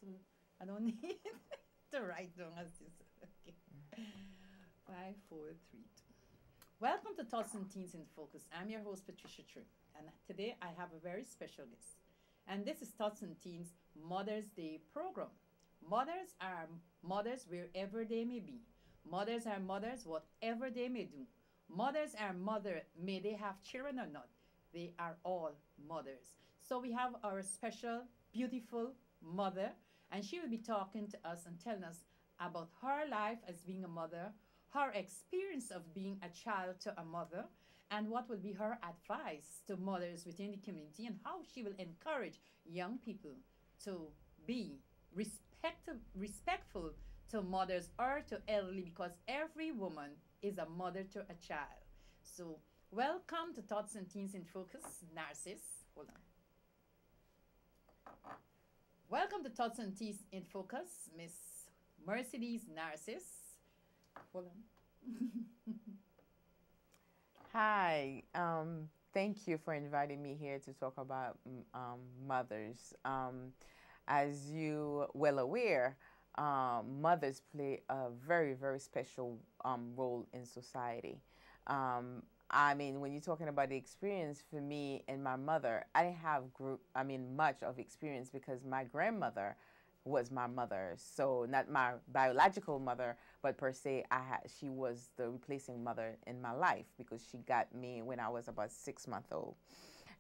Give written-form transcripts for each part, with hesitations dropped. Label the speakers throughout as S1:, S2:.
S1: so I don't need to write down as you said. Okay. 5, 4, 3, 2. Welcome to Thoughts and Teens in Focus. I'm your host, Patricia Tripp, and today I have a very special guest. And this is Thoughts and Teens Mother's Day program. Mothers are mothers wherever they may be. Mothers are mothers whatever they may do. Mothers are mother, may they have children or not. They are all mothers. So we have our special, beautiful mother, and she will be talking to us and telling us about her life as being a mother, her experience of being a child to a mother, and what will be her advice to mothers within the community, and how she will encourage young people to be respectful to mothers or to elderly, because every woman is a mother to a child. So, welcome to Thoughts and Teens in Focus, Narcisse. Hold on. Welcome to Thoughts and Teens in Focus, Miss Mercedes Narcisse. Hold on.
S2: Hi, thank you for inviting me here to talk about mothers. As you well aware, mothers play a very, very special role in society. I mean, when you're talking about the experience for me and my mother, I didn't have much of experience because my grandmother was my mother. So not my biological mother, but per se, she was the replacing mother in my life because she got me when I was about 6 months old.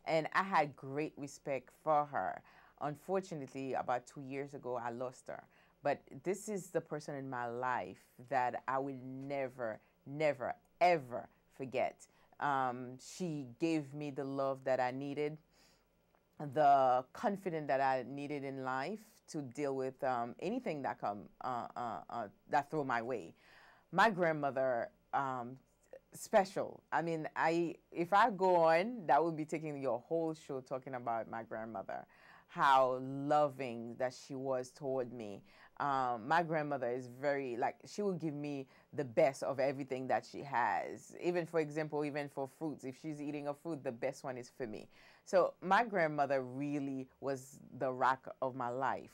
S2: And I had great respect for her. Unfortunately, about 2 years ago, I lost her. But this is the person in my life that I will never, never, ever forget. She gave me the love that I needed, the confidence that I needed in life to deal with anything that that throw my way. My grandmother, special. I mean, if I go on, that would be taking your whole show talking about my grandmother, how loving that she was toward me. My grandmother is very, like, she will give me the best of everything that she has. Even, for example, even for fruits, if she's eating a fruit, the best one is for me. So my grandmother really was the rock of my life.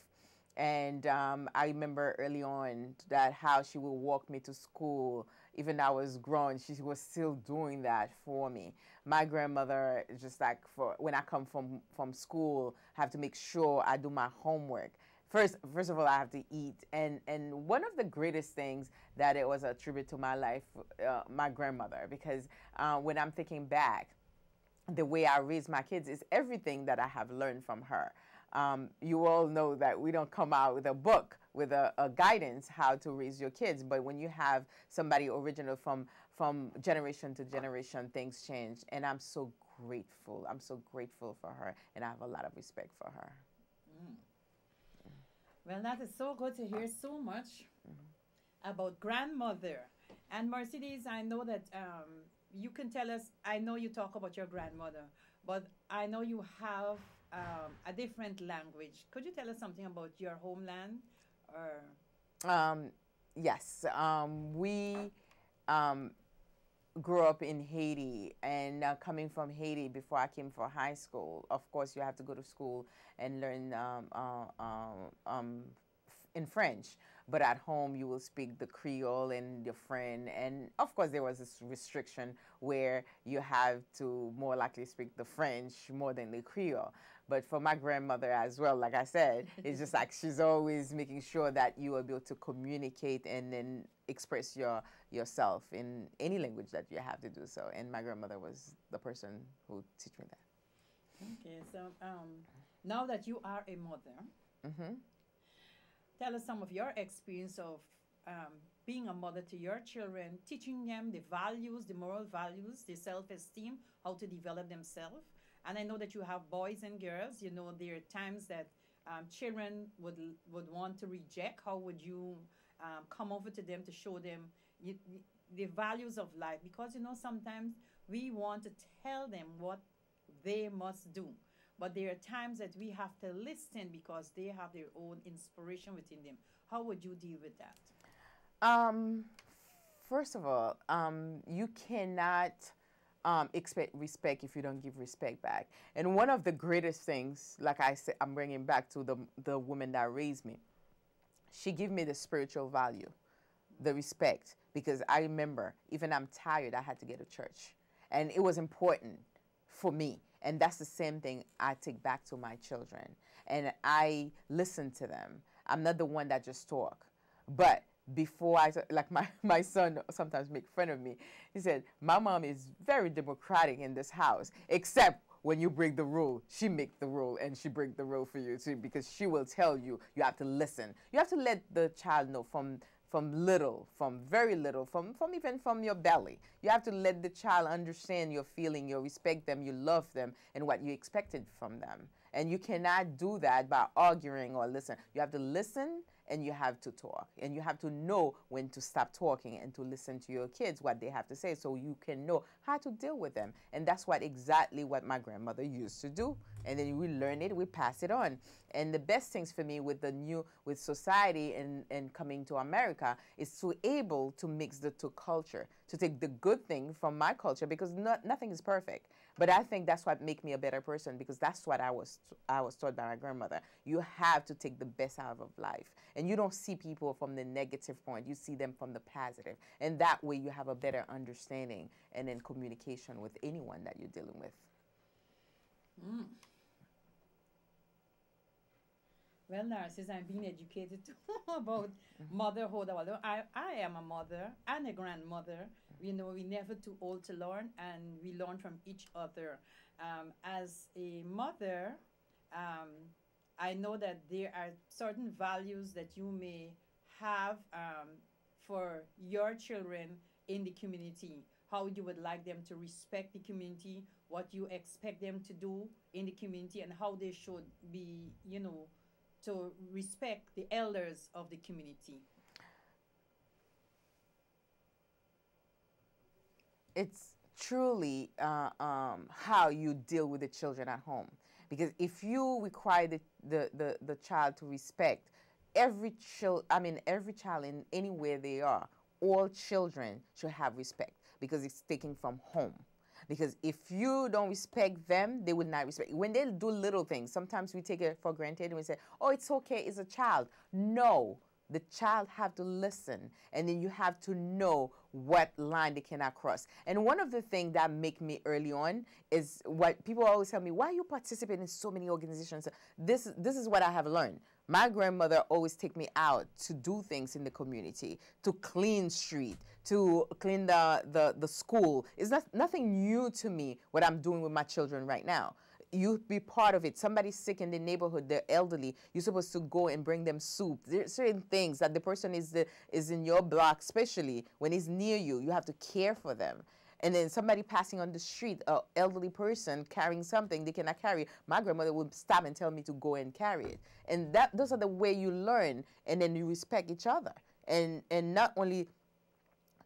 S2: And I remember early on that how she would walk me to school. Even though I was grown, she was still doing that for me. My grandmother, just like for when I come from school, have to make sure I do my homework. First of all, I have to eat. And one of the greatest things that it was a tribute to my life, my grandmother, because when I'm thinking back, the way I raise my kids is everything that I have learned from her. You all know that we don't come out with a book with a guidance how to raise your kids, but when you have somebody original from generation to generation, things change. And I'm so grateful. I'm so grateful for her, and I have a lot of respect for her.
S1: Mm. Well, that is so good to hear so much about grandmother. And Mercedes, I know that you can tell us, I know you talk about your grandmother, but I know you have a different language. Could you tell us something about your homeland? Or
S2: Yes, we grew up in Haiti, and coming from Haiti before I came for high school, of course you have to go to school and learn in French, but at home you will speak the Creole and your friend. And of course there was this restriction where you have to more likely speak the French more than the Creole. But for my grandmother as well, like I said, it's just like she's always making sure that you are able to communicate and then express yourself in any language that you have to do so. And my grandmother was the person who teach me that.
S1: okay, so now that you are a mother,
S2: Mm-hmm.
S1: tell us some of your experience of being a mother to your children, teaching them the values, the moral values, the self-esteem, how to develop themselves. And I know that you have boys and girls. You know, there are times that children would want to reject. How would you come over to them to show them the values of life? Because, you know, sometimes we want to tell them what they must do. But there are times that we have to listen because they have their own inspiration within them. How would you deal with that?
S2: Um, First of all, you cannot expect respect if you don't give respect back. And one of the greatest things, like I said, I'm bringing back to the woman that raised me. She gave me the spiritual value, the respect, because I remember even I'm tired, I had to get to church, and it was important for me. And that's the same thing I take back to my children, and I listen to them. I'm not the one that just talk, but before like my son sometimes make fun of me. He said, my mom is very democratic in this house, except when you break the rule. She make the rule, and she break the rule for you too, because she will tell you, you have to listen. You have to let the child know from little, from very little, from even from your belly. You have to let the child understand your feeling, you respect them, you love them, and what you expected from them. And you cannot do that by arguing or listen. You have to listen, and you have to talk, and you have to know when to stop talking and to listen to your kids, what they have to say, so you can know how to deal with them. And that's exactly what my grandmother used to do. And then we learn it, we pass it on. And the best things for me with with society and coming to America is to able to mix the two culture, to take the good thing from my culture, because nothing is perfect. But I think that's what make me a better person, because that's what I was taught by my grandmother. You have to take the best out of life. And you don't see people from the negative point. You see them from the positive. And that way you have a better understanding and then communication with anyone that you're dealing with.
S1: Mm. Well, Narcisse, I'm being educated too about motherhood. Although I am a mother and a grandmother, we know we're never too old to learn, and we learn from each other. As a mother, um, I know that there are certain values that you may have for your children in the community, how you would like them to respect the community, what you expect them to do in the community, and how they should be, to respect the elders of the community.
S2: It's truly how you deal with the children at home. Because if you require the child to respect every child in anywhere they are, all children should have respect, because it's taken from home. Because if you don't respect them, they will not respect you. When they do little things, sometimes we take it for granted and we say, oh, it's okay, it's a child. No, the child have to listen, and then you have to know what line they cannot cross. And one of the things that make me early on is what people always tell me, why you participate in so many organizations? This is what I have learned. My grandmother always take me out to do things in the community, to clean street, to clean the school. It's nothing new to me what I'm doing with my children right now. You be part of it. Somebody's sick in the neighborhood, they're elderly. You're supposed to go and bring them soup. There's certain things that the person is in your block, especially when he's near you. You have to care for them. And then somebody passing on the street, an elderly person carrying something they cannot carry, my grandmother would stop and tell me to go and carry it. And those are the way you learn, and then you respect each other. And not only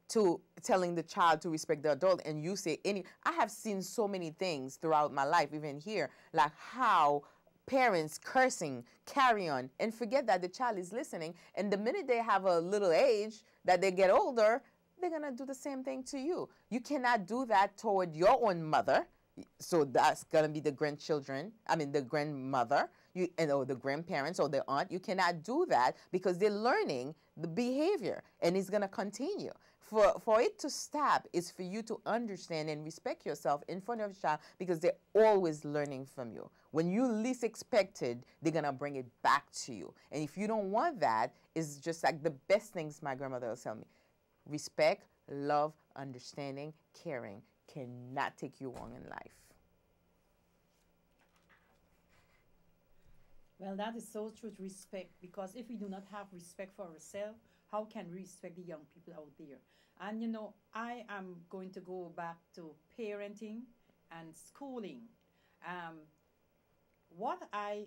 S2: to telling the child to respect the adult, and you say I have seen so many things throughout my life, even here, like how parents cursing, carry on, and forget that the child is listening. And the minute they have a little age, that they get older, they're going to do the same thing to you. You cannot do that toward your own mother. So that's going to be the the grandmother, or the grandparents or the aunt. You cannot do that, because they're learning the behavior, and it's going to continue. For it to stop is for you to understand and respect yourself in front of a child, because they're always learning from you. When you least expect it, they're going to bring it back to you. And if you don't want that, it's just like the best things my grandmother will tell me. Respect, love, understanding, caring cannot take you wrong in life.
S1: Well, that is so true, to respect, because if we do not have respect for ourselves, how can we respect the young people out there? And I am going to go back to parenting and schooling. Um, what I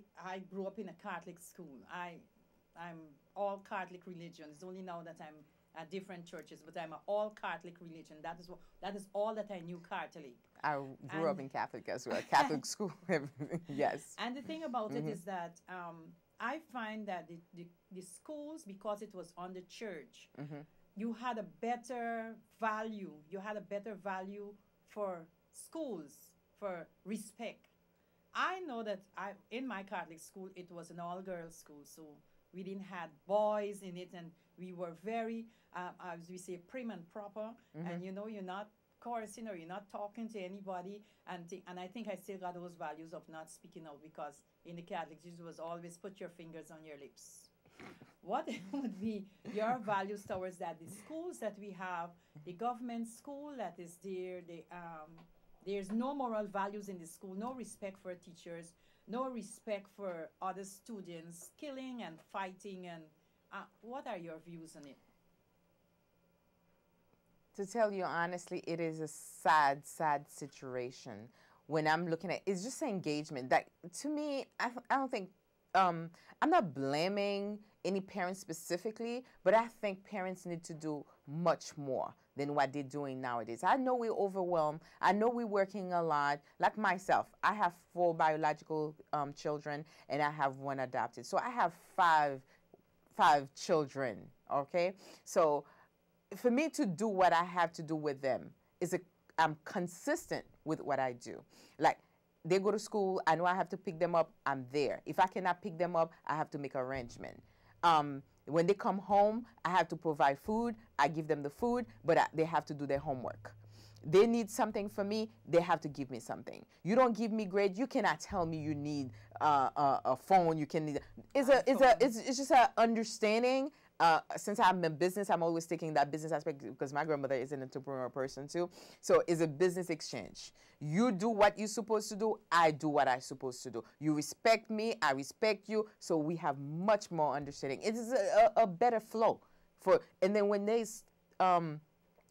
S1: grew up in a Catholic school. I'm all Catholic religion. It's only now that I'm at different churches, but I'm an all Catholic religion. That is all that I knew Catholic.
S2: I grew up in Catholic as well, Catholic school. Yes.
S1: And the thing about it is that I find that the schools, because it was on the church, you had a better value. You had a better value for schools for respect. I know that in my Catholic school, it was an all-girls school, so we didn't have boys in it, and we were very, as we say, prim and proper. And you know, you're not coercing or you're not talking to anybody. And I think I still got those values of not speaking out, because in the Catholic, Jesus was always put your fingers on your lips. What would be your values towards that? The schools that we have, the government school that is there, there's no moral values in the school, no respect for teachers, no respect for other students, killing and fighting. And what are your views on it?
S2: To tell you honestly, it is a sad, sad situation. When I'm looking at it's just engagement. That to me, I don't think I'm not blaming any parents specifically, but I think parents need to do much more than what they're doing nowadays. I know we're overwhelmed. I know we're working a lot. Like myself, I have 4 biological children, and I have 1 adopted. So I have five children. Okay, so for me to do what I have to do with them I'm consistent with what I do. Like, they go to school, I know I have to pick them up, I'm there. If I cannot pick them up, I have to make arrangement. When they come home, I have to provide food. I give them the food, but they have to do their homework. They need something from me, they have to give me something. You don't give me grade, you cannot tell me you need a phone. You can need it's just an understanding. Since I'm in business, I'm always taking that business aspect, because my grandmother is an entrepreneur person too. So it's a business exchange. You do what you're supposed to do, I do what I'm supposed to do. You respect me, I respect you, so we have much more understanding. It is a better flow. And then when there's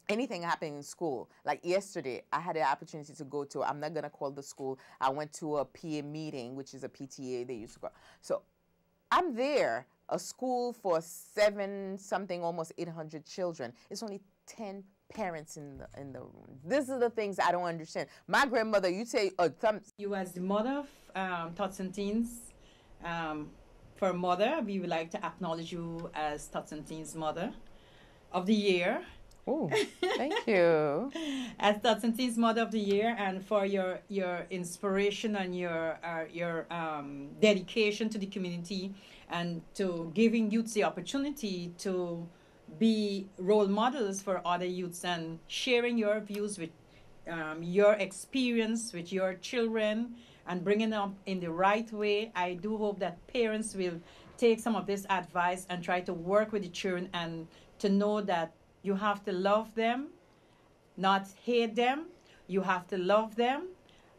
S2: anything happening in school, like yesterday, I had the opportunity to go to, I'm not going to call the school, I went to a PA meeting, which is a PTA they used to go. So I'm there, a school for 7-something, almost 800 children. It's only 10 parents in the room. These are the things I don't understand. My grandmother, you say,
S1: you as the mother of Tots and Teens, for mother, we would like to acknowledge you as Tots and Teens Mother of the Year.
S2: Oh, thank you.
S1: As Tots and Teens Mother of the Year, and for your inspiration and your dedication to the community, and to giving youths the opportunity to be role models for other youths, and sharing your views with your experience with your children, and bringing them in the right way. I do hope that parents will take some of this advice and try to work with the children, and to know that you have to love them, not hate them. You have to love them.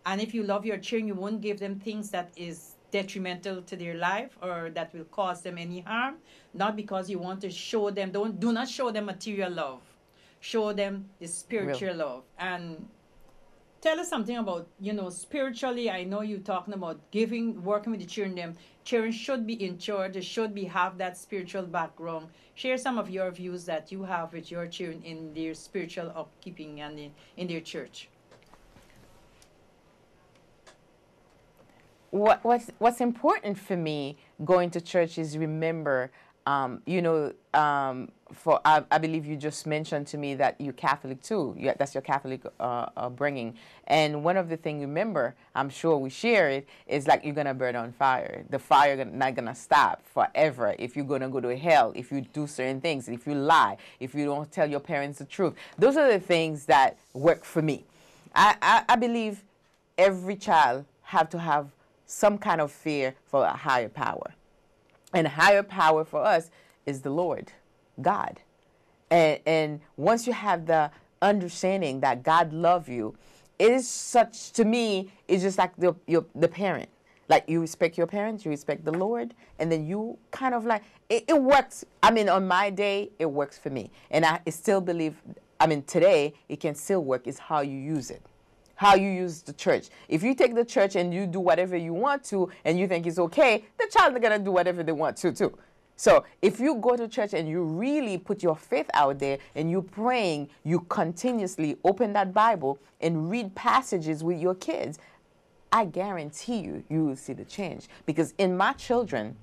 S1: And if you love your children, you won't give them things that is detrimental to their life or that will cause them any harm. Not because you want to show them, do not show them material love. Show them the spiritual love. And tell us something about, spiritually. I know you're talking about working with the children. Children should be in church. They should have that spiritual background. Share some of your views that you have with your children in their spiritual upkeeping and in their church.
S2: What's important for me going to church is remember, I believe you just mentioned to me that you're Catholic too. That's your Catholic bringing. And one of the things, remember, I'm sure we share it, is like you're going to burn on fire. The fire not going to stop forever if you're going to go to hell, if you do certain things, if you lie, if you don't tell your parents the truth. Those are the things that work for me. I believe every child have to have some kind of fear for a higher power. And higher power for us is the Lord, God. And once you have the understanding that God loves you, it is such, to me, it's just like the parent. Like, you respect your parents, you respect the Lord, and then you kind of like, it works. I mean, on my day, it works for me. And I still believe, today, it can still work. It's how you use it. How you use the church. If you take the church and you do whatever you want to and you think it's okay, the child is going to do whatever they want to too. So if you go to church and you really put your faith out there and you're praying, you continuously open that Bible and read passages with your kids, I guarantee you will see the change. Because in my children,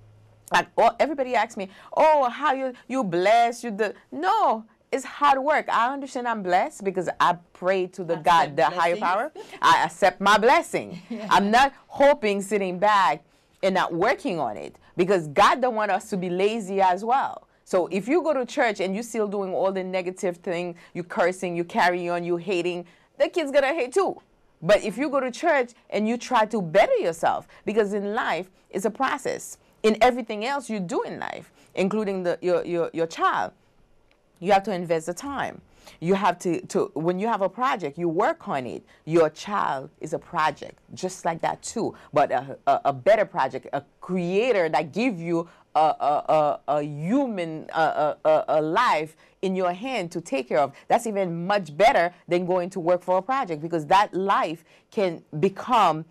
S2: like everybody asks me, oh, how you bless, No, it's hard work. I understand I'm blessed because I pray to the God, the higher power. I accept my blessing. Yeah. I'm not hoping, sitting back and not working on it, because God don't want us to be lazy as well. So if you go to church and you still doing all the negative thing, you cursing, you carry on, you hating, the kid's gonna hate too. But if you go to church and you try to better yourself, because in life it's a process. In everything else you do in life, including your child, you have to invest the time. You have to when you have a project, you work on it. Your child is a project, just like that too, but a better project, a creator that give you a human a life in your hand to take care of. That's even much better than going to work for a project, because that life can become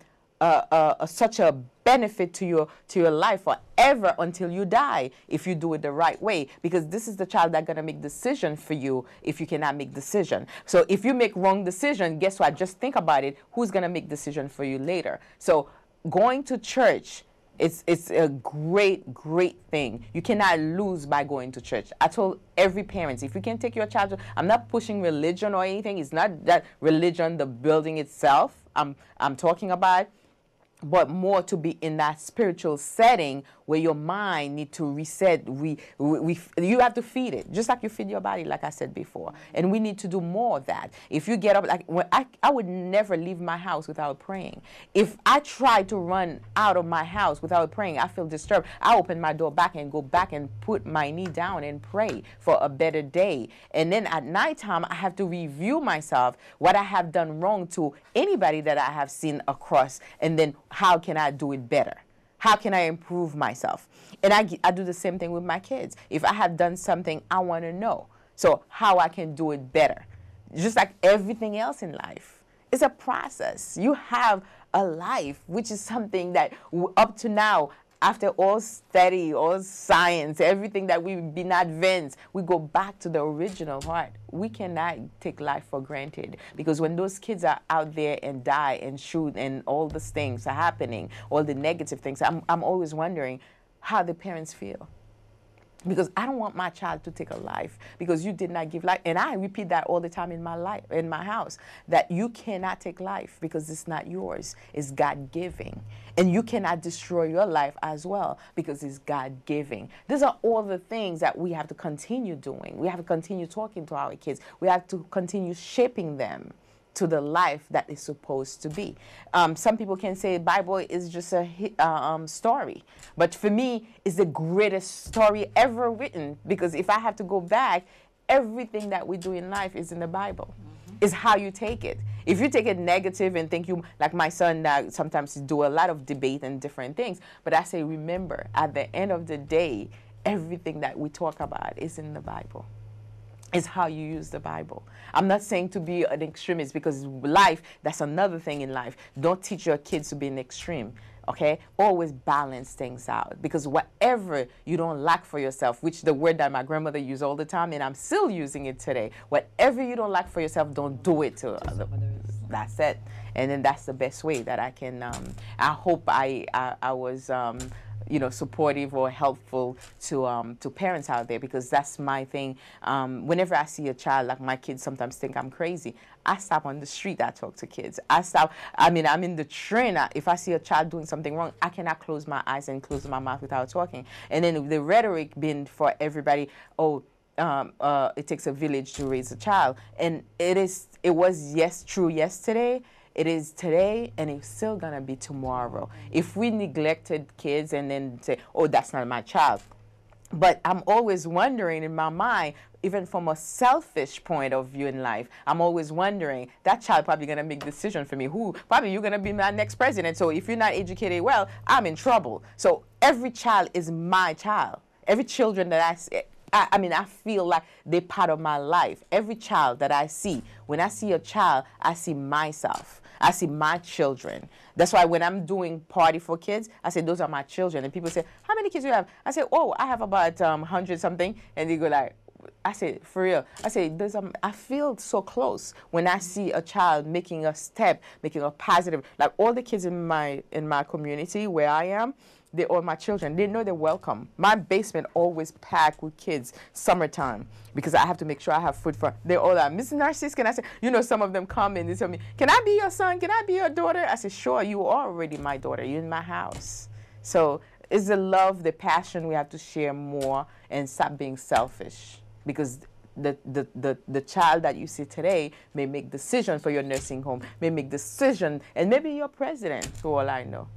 S2: such a benefit to your life forever until you die, if you do it the right way, because this is the child that's going to make decision for you if you cannot make decision. So if you make wrong decision, guess what? Just think about it. Who's going to make decision for you later? So going to church, it's a great thing. You cannot lose by going to church. I told every parent, if you can take your child to, I'm not pushing religion or anything. It's not that religion, the building itself I'm talking about, but more to be in that spiritual setting where your mind need to reset. You have to feed it, just like you feed your body, like I said before. And we need to do more of that. If you get up, like when I would never leave my house without praying. If I try to run out of my house without praying, I feel disturbed. I open my door back and go back and put my knee down and pray for a better day. And then at nighttime, I have to review myself, what I have done wrong to anybody that I have seen across, and then how can I do it better? How can I improve myself? And I do the same thing with my kids. If I have done something, I want to know. So how I can do it better. Just like everything else in life. It's a process. You have a life, which is something that up to now, after all study, all science, everything that we've been advanced, we go back to the original heart. We cannot take life for granted, because when those kids are out there and die and shoot and all these things are happening, all the negative things, I'm always wondering how the parents feel. Because I don't want my child to take a life because you did not give life. And I repeat that all the time in my life, in my house, that you cannot take life because it's not yours. It's God-giving. And you cannot destroy your life as well because it's God-giving. These are all the things that we have to continue doing. We have to continue talking to our kids. We have to continue shaping them to the life that is supposed to be. Some people can say the Bible is just a story. But for me, it's the greatest story ever written, because if I have to go back, everything that we do in life is in the Bible. It's how you take it. If you take it negative and think you, like my son that sometimes do a lot of debate and different things, but I say, remember, at the end of the day, everything that we talk about is in the Bible. Is how you use the Bible. I'm not saying to be an extremist, because life, that's another thing in life. Don't teach your kids to be an extreme, okay? Always balance things out, because whatever you don't like for yourself, which the word that my grandmother used all the time, and I'm still using it today, whatever you don't like for yourself, don't do it to others. That's it. And then that's the best way that I can, I hope I was, you know, supportive or helpful to parents out there, because that's my thing. Whenever I see a child, like my kids sometimes think I'm crazy, I stop on the street, I talk to kids. I'm in the train, if I see a child doing something wrong, I cannot close my eyes and close my mouth without talking. And then the rhetoric being for everybody, it takes a village to raise a child. And it was true yesterday, it is today, and it's still going to be tomorrow. If we neglected kids and then say, oh, that's not my child. But I'm always wondering in my mind, even from a selfish point of view in life, I'm always wondering, that child probably going to make decision for me. Probably you're going to be my next president. So if you're not educated well, I'm in trouble. So every child is my child. Every children that I see, I feel like they're part of my life. Every child that I see, when I see a child, I see myself. I see my children. That's why when I'm doing party for kids, I say, those are my children. And people say, how many kids do you have? I say, oh, I have about 100 something. And they go like, I say, for real. I say, I feel so close when I see a child making a step, making a positive. Like all the kids in my community where I am, they're all my children. They know they're welcome. My basement always packed with kids, summertime, because I have to make sure I have food for. They're all like, Mrs. Narcisse, can I say? You know, some of them come and they tell me, can I be your son? Can I be your daughter? I say, sure, you are already my daughter. You're in my house. So it's the love, the passion we have to share more and stop being selfish, because the child that you see today may make decisions for your nursing home, may make decisions, and maybe you're president, for all I know.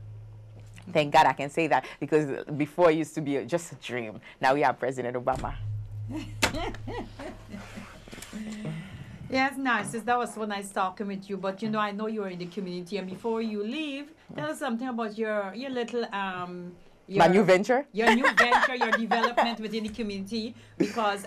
S2: Thank God I can say that, because before it used to be just a dream. Now we have President Obama.
S1: Yes, Narcisse, that was so nice talking with you. But you know, I know you're in the community, and before you leave, tell us something about your little
S2: my new venture?
S1: Your new venture, your development within the community, because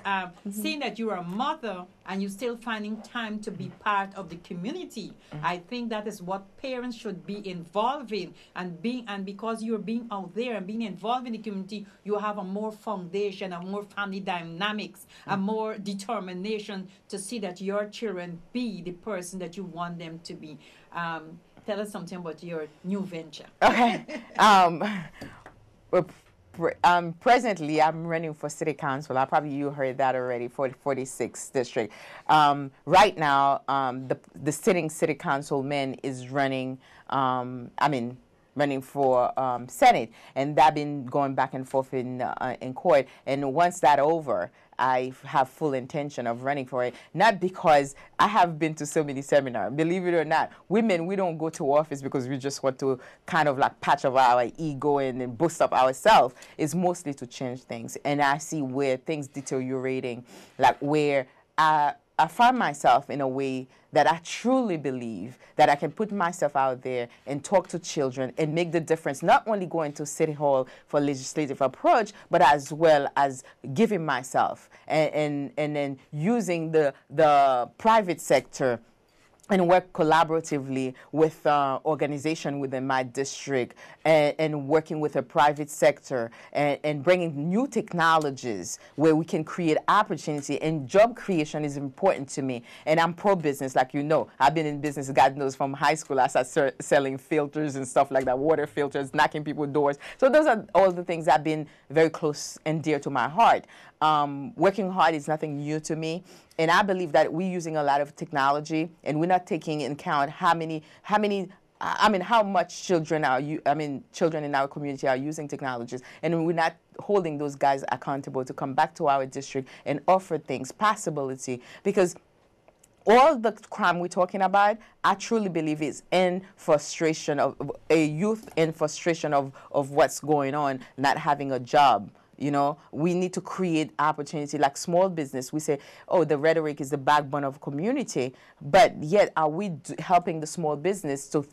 S1: seeing that you're a mother and you're still finding time to be part of the community, I think that is what parents should be involved in, and because you're being out there and being involved in the community, you have a more foundation, a more family dynamics, a more determination to see that your children be the person that you want them to be. Tell us something about your new venture.
S2: Okay. Presently, I'm running for city council. You heard that already, for the 46th district. Right now, the sitting city councilman is running, running for Senate, and that been going back and forth in court. And once that's over, I have full intention of running for it. Not because I have been to so many seminars. Believe it or not, women, we don't go to office because we just want to kind of like patch up our ego and boost up ourselves. It's mostly to change things. And I see where things deteriorating, like where I find myself in a way that I truly believe that I can put myself out there and talk to children and make the difference, not only going to City Hall for legislative approach, but as well as giving myself and then using the private sector and work collaboratively with organization within my district, and working with the private sector, and bringing new technologies where we can create opportunity. And job creation is important to me. And I'm pro-business, like you know. I've been in business, God knows, from high school. I started selling filters and stuff like that, water filters, knocking people's doors. So those are all the things that have been very close and dear to my heart. Working hard is nothing new to me. And I believe that we're using a lot of technology, and we're not taking into account how much children in our community are using technologies, and we're not holding those guys accountable to come back to our district and offer things, possibility, because all the crime we're talking about, I truly believe is in frustration of a youth, in frustration of what's going on, not having a job. You know, we need to create opportunity, like small business. We say, oh, the rhetoric is the backbone of community, but yet are we helping the small business to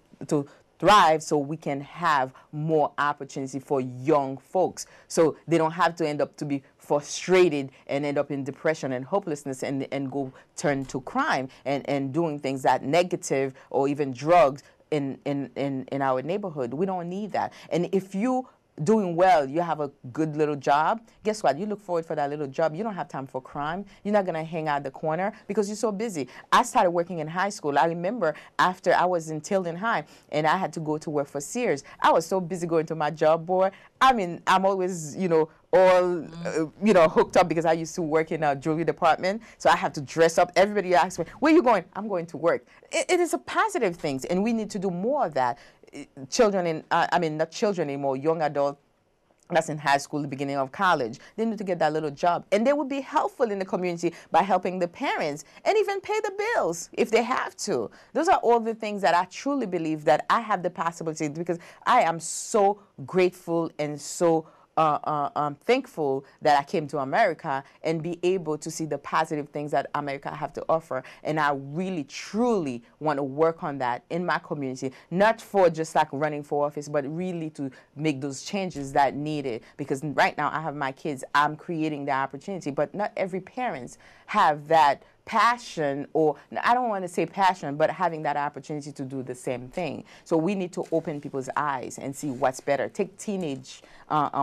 S2: thrive so we can have more opportunity for young folks, so they don't have to end up to be frustrated and end up in depression and hopelessness and go turn to crime and doing things that negative, or even drugs in our neighborhood. We don't need that. And if you doing well, you have a good little job, guess what? You look forward for that little job. You don't have time for crime. You're not going to hang out the corner because you're so busy. I started working in high school. I remember after I was in Tilden High and I had to go to work for Sears, I was so busy going to my job board. I mean, I'm always, all, hooked up because I used to work in a jewelry department. So I have to dress up. Everybody asks me, where are you going? I'm going to work. It is a positive thing, and we need to do more of that. Children not children anymore, young adults that's in high school, the beginning of college, they need to get that little job. And they would be helpful in the community by helping the parents and even pay the bills if they have to. Those are all the things that I truly believe that I have the possibility, because I am so grateful and so thankful that I came to America and be able to see the positive things that America have to offer. And I really, truly want to work on that in my community, not for just like running for office, but really to make those changes that needed. Because right now I have my kids, I'm creating the opportunity, but not every parents have that passion, or I don't want to say passion, but having that opportunity to do the same thing. So we need to open people's eyes and see what's better. Take teenage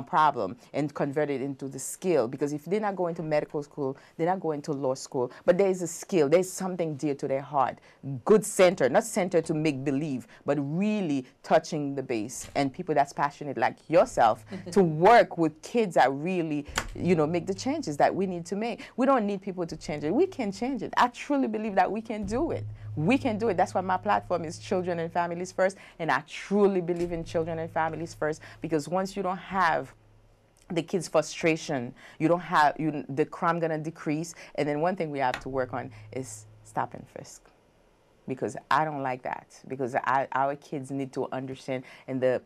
S2: problem and convert it into the skill. Because if they're not going to medical school, they're not going to law school, but there is a skill, there's something dear to their heart, good center, not center to make believe, but really touching the base, and people that's passionate like yourself to work with kids that really, make the changes that we need to make. We don't need people to change it. We can change it. I truly believe that we can do it. We can do it. That's why my platform is Children and Families First, and I truly believe in children and families first, because once you don't have the kids' frustration, you don't have the crime gonna decrease. And then one thing we have to work on is stop and frisk, because I don't like that, because our kids need to understand, and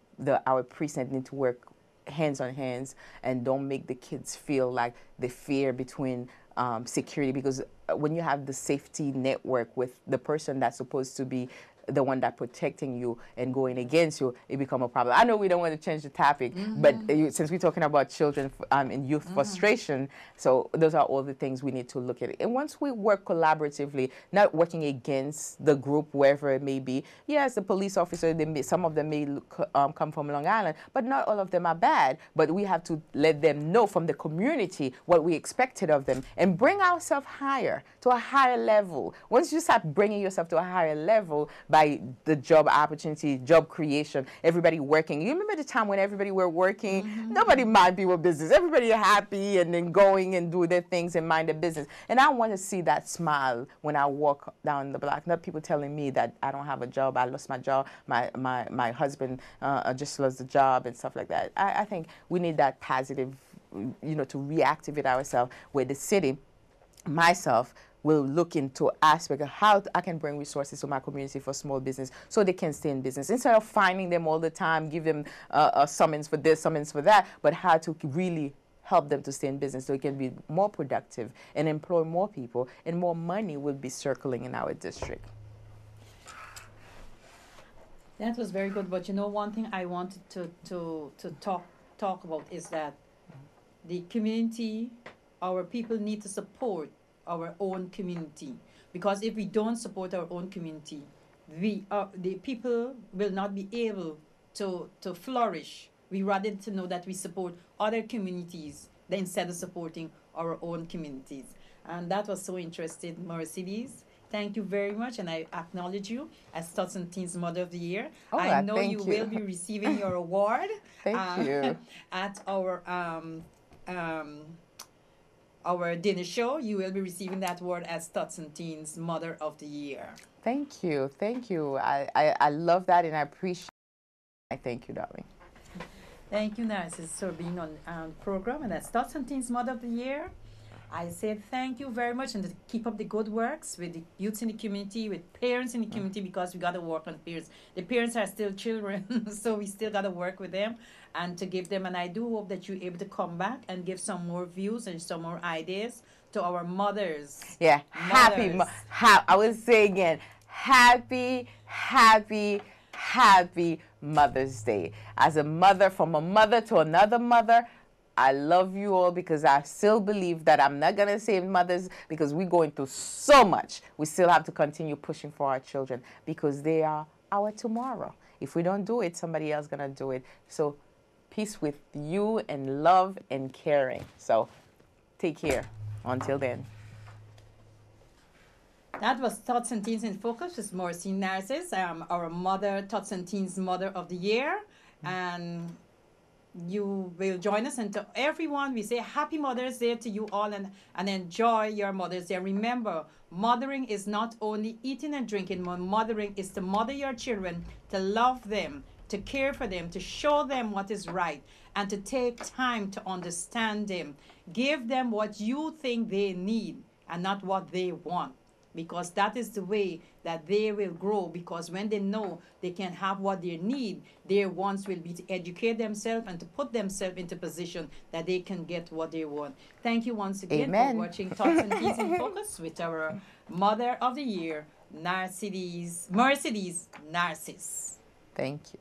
S2: our precinct need to work hands on hands, and don't make the kids feel like the fear between security, because when you have the safety network with the person that's supposed to be the one that protecting you and going against you, it become a problem. I know we don't want to change the topic, but since we're talking about children and youth frustration, so those are all the things we need to look at. And once we work collaboratively, not working against the group, wherever it may be, yes, the police officer, some of them may come from Long Island, but not all of them are bad. But we have to let them know from the community what we expected of them, and bring ourselves higher, to a higher level. Once you start bringing yourself to a higher level, by the job opportunity, job creation, everybody working. You remember the time when everybody were working? Nobody mind people's business. Everybody happy and then going and do their things and mind their business. And I want to see that smile when I walk down the block. Not people telling me that I don't have a job, I lost my job, my husband just lost the job and stuff like that. I think we need that positive, to reactivate ourselves, where the city, myself, will look into aspect of how I can bring resources to my community for small business so they can stay in business. Instead of finding them all the time, give them a summons for this, summons for that, but how to really help them to stay in business so it can be more productive and employ more people, and more money will be circling in our district.
S1: That was very good. But one thing I wanted to talk about is that the community, our people need to support our own community, because if we don't support our own community, the people will not be able to flourish. We rather to know that we support other communities than instead of supporting our own communities. And that was so interesting, Mercedes. Thank you very much, and I acknowledge you as Touching Teens Mother of the Year.
S2: Oh,
S1: I know
S2: thank
S1: you
S2: you
S1: will be receiving your award
S2: Thank you.
S1: at our dinner show. You will be receiving that award as Touching Teens Mother of the Year.
S2: Thank you. Thank you. I love that, and I appreciate it. Thank you, darling.
S1: Thank you, Narcisse, for being on program, and as Touching Teens Mother of the Year. I said thank you very much, and to keep up the good works with the youths in the community, with parents in the community, because we got to work on parents. The parents are still children, so we still got to work with them and to give them. And I do hope that you're able to come back and give some more views and some more ideas to our mothers.
S2: Yeah, happy. I will say again, happy Mother's Day. As a mother, from a mother to another mother, I love you all, because I still believe that I'm not going to save mothers, because we're going through so much. We still have to continue pushing for our children, because they are our tomorrow. If we don't do it, somebody else is going to do it. So peace with you, and love and caring. So take care. Until then.
S1: That was Touching Teens in Focus with Narcisse, our mother, Touching Teens Mother of the Year. And you will join us, and to everyone we say happy Mother's Day to you all, and enjoy your Mother's Day. Remember, mothering is not only eating and drinking. Mothering is to mother your children, to love them, to care for them, to show them what is right, and to take time to understand them. Give them what you think they need and not what they want, because that is the way that they will grow. Because when they know they can have what they need, their wants will be to educate themselves and to put themselves into position that they can get what they want. Thank you once again for watching Touching Teens in Focus with our Mother of the Year, Mercedes Narcisse.
S2: Thank you.